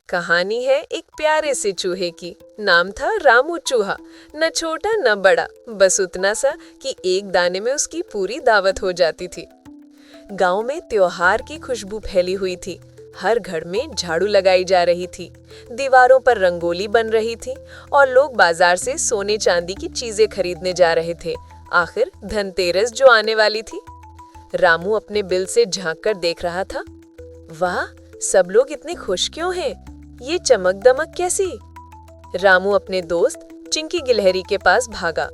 कहानी है एक प्यारे से चूहे की। नाम था रामू चूहा। न छोटा न बड़ा, बस उतना सा कि एक दाने में उसकी पूरी दावत हो जाती थी। गांव में त्योहार की खुशबू फैली हुई थी। हर घर में झाड़ू लगाई जा रही थी, दीवारों पर रंगोली बन रही थी और लोग बाजार से सोने चांदी की चीजें खरीदने जा रहे थे। आखिर धनतेरस जो आने वाली थी। रामू अपने बिल से झांक कर देख रहा था। वाह, सब लोग इतने खुश क्यों हैं? ये चमक दमक कैसी? रामू अपने दोस्त चिंकी गिलहरी के पास भागा।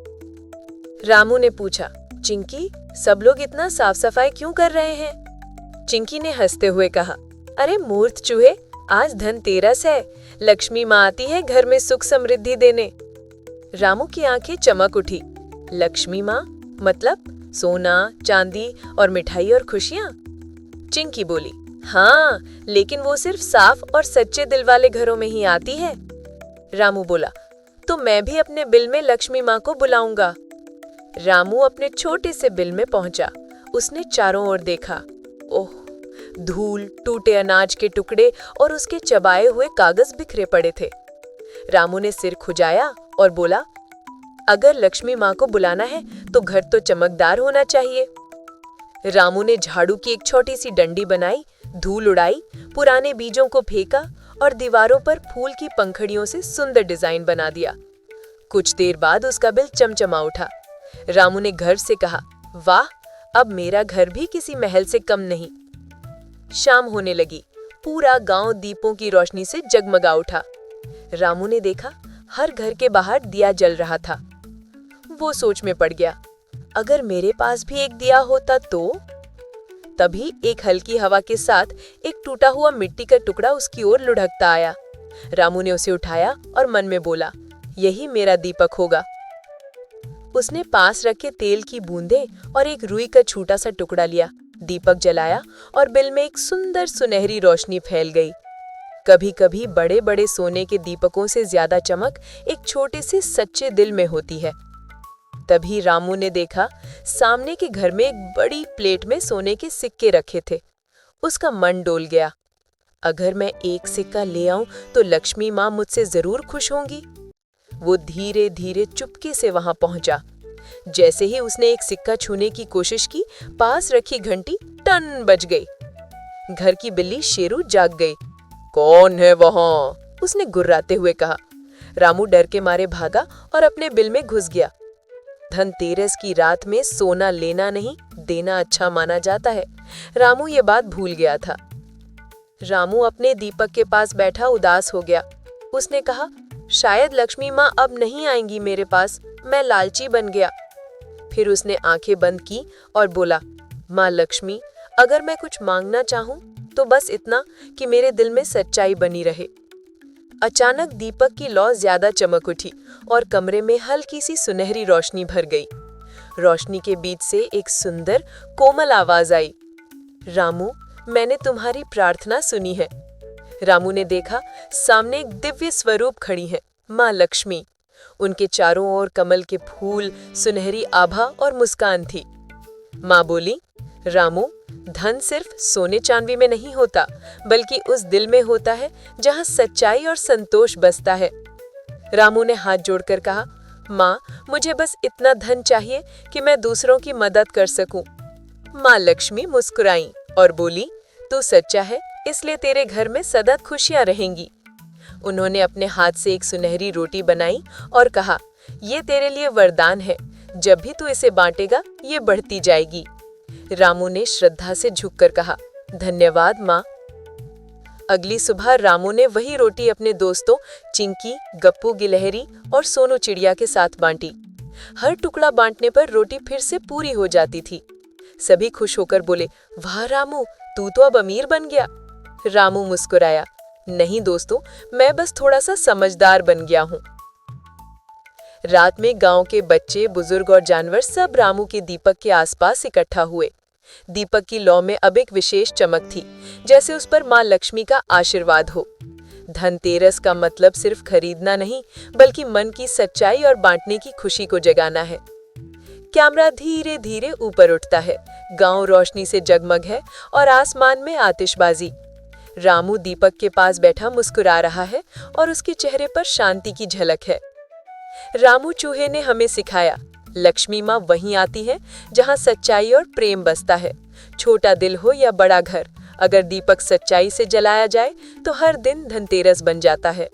रामू ने पूछा, चिंकी, सब लोग इतना साफ सफाई क्यों कर रहे हैं? चिंकी ने हंसते हुए कहा, अरे मूर्ख चूहे, आज धनतेरस है। लक्ष्मी माँ आती है घर में सुख समृद्धि देने। रामू की आंखें चमक उठी। लक्ष्मी माँ मतलब सोना, चांदी और मिठाई और खुशियाँ? चिंकी बोली, हाँ, लेकिन वो सिर्फ साफ और सच्चे दिल वाले घरों में ही आती है। रामू बोला, तो मैं भी अपने बिल में लक्ष्मी माँ को बुलाऊंगा। रामू अपने छोटे से बिल में पहुंचा। उसने चारों ओर देखा। ओह, धूल, टूटे अनाज के टुकड़े और उसके चबाए हुए कागज बिखरे पड़े थे। रामू ने सिर खुजाया और बोला, अगर लक्ष्मी माँ को बुलाना है तो घर तो चमकदार होना चाहिए। रामू ने झाड़ू की एक छोटी सी डंडी बनाई, धूल उड़ाई, पुराने बीजों को फेंका और दीवारों पर फूल की पंखड़ियों से सुंदर डिजाइन बना दिया। कुछ देर बाद उसका बिल चमचमा उठा। रामू ने घर से कहा, वाह, अब मेरा घर भी किसी महल से कम नहीं। शाम होने लगी। पूरा गांव दीपों की रोशनी से जगमगा उठा। रामू ने देखा, हर घर के बाहर दिया जल रहा था। वो सोच में पड़ गया, अगर मेरे पास भी एक दिया होता तो? तभी एक हल्की हवा के साथ एक टूटा हुआ मिट्टी का टुकड़ा उसकी ओर लुढ़कता आया। रामू ने उसे उठाया और मन में बोला, यही मेरा दीपक होगा। उसने पास रखे तेल की बूंदें और एक रुई का छोटा सा टुकड़ा लिया, दीपक जलाया और बिल में एक सुंदर सुनहरी रोशनी फैल गई। कभी कभी बड़े बड़े सोने के दीपकों से ज्यादा चमक एक छोटे से सच्चे दिल में होती है। तभी रामू ने देखा, सामने के घर में एक बड़ी प्लेट में सोने के सिक्के रखे थे। उसका मन डोल गया। अगर मैं एक सिक्का ले आऊं तो लक्ष्मी माँ मुझसे जरूर खुश होंगी। वो धीरे धीरे चुपके से वहां पहुंचा। जैसे ही उसने एक सिक्का छूने की कोशिश की, पास रखी घंटी टन बज गई। घर की बिल्ली शेरू जाग गई। कौन है वहां? उसने गुर्राते हुए कहा। रामू डर के मारे भागा और अपने बिल में घुस गया। धनतेरस की रात में सोना लेना नहीं, देना अच्छा माना जाता है। रामू ये बात भूल गया था। रामू अपने दीपक के पास बैठा उदास हो गया। उसने कहा, शायद लक्ष्मी माँ अब नहीं आएंगी मेरे पास, मैं लालची बन गया। फिर उसने आंखें बंद की और बोला, माँ लक्ष्मी, अगर मैं कुछ मांगना चाहूं तो बस इतना कि मेरे दिल में सच्चाई बनी रहे। अचानक दीपक की लौ ज्यादा चमक उठी और कमरे में हल्की सी सुनहरी रोशनी भर गई। रोशनी के बीच से एक सुंदर कोमल आवाज आई, रामू, मैंने तुम्हारी प्रार्थना सुनी है। रामू ने देखा, सामने एक दिव्य स्वरूप खड़ी है, माँ लक्ष्मी। उनके चारों ओर कमल के फूल, सुनहरी आभा और मुस्कान थी। माँ बोली, रामू, धन सिर्फ सोने चांदी में नहीं होता, बल्कि उस दिल में होता है जहाँ सच्चाई और संतोष बसता है। रामू ने हाथ जोड़कर कहा, माँ, मुझे बस इतना धन चाहिए कि मैं दूसरों की मदद कर सकूं। माँ लक्ष्मी मुस्कुराई और बोली, तू सच्चा है, इसलिए तेरे घर में सदा खुशियां रहेंगी। उन्होंने अपने हाथ से एक सुनहरी रोटी बनाई और कहा, ये तेरे लिए वरदान है, जब भी तू इसे बांटेगा ये बढ़ती जाएगी। रामू ने श्रद्धा से झुककर कहा, धन्यवाद माँ। अगली सुबह रामू ने वही रोटी अपने दोस्तों चिंकी, गप्पू गिलहरी और सोनू चिड़िया के साथ बांटी। हर टुकड़ा बांटने पर रोटी फिर से पूरी हो जाती थी। सभी खुश होकर बोले, वाह रामू, तू तो अब अमीर बन गया। रामू मुस्कुराया, नहीं दोस्तों, मैं बस थोड़ा सा समझदार बन गया हूँ। रात में गांव के बच्चे, बुजुर्ग और जानवर सब रामू के दीपक के आसपास इकट्ठा हुए। दीपक की लौ में अब एक विशेष चमक थी, जैसे उस पर माँ लक्ष्मी का आशीर्वाद हो। धनतेरस का मतलब सिर्फ खरीदना नहीं, बल्कि मन की सच्चाई और बांटने की खुशी को जगाना है। कैमरा धीरे धीरे ऊपर उठता है। गांव रोशनी से जगमग है और आसमान में आतिशबाजी। रामू दीपक के पास बैठा मुस्कुरा रहा है और उसके चेहरे पर शांति की झलक है। रामू चूहे ने हमें सिखाया, लक्ष्मी माँ वहीं आती है जहाँ सच्चाई और प्रेम बसता है। छोटा दिल हो या बड़ा घर, अगर दीपक सच्चाई से जलाया जाए तो हर दिन धनतेरस बन जाता है।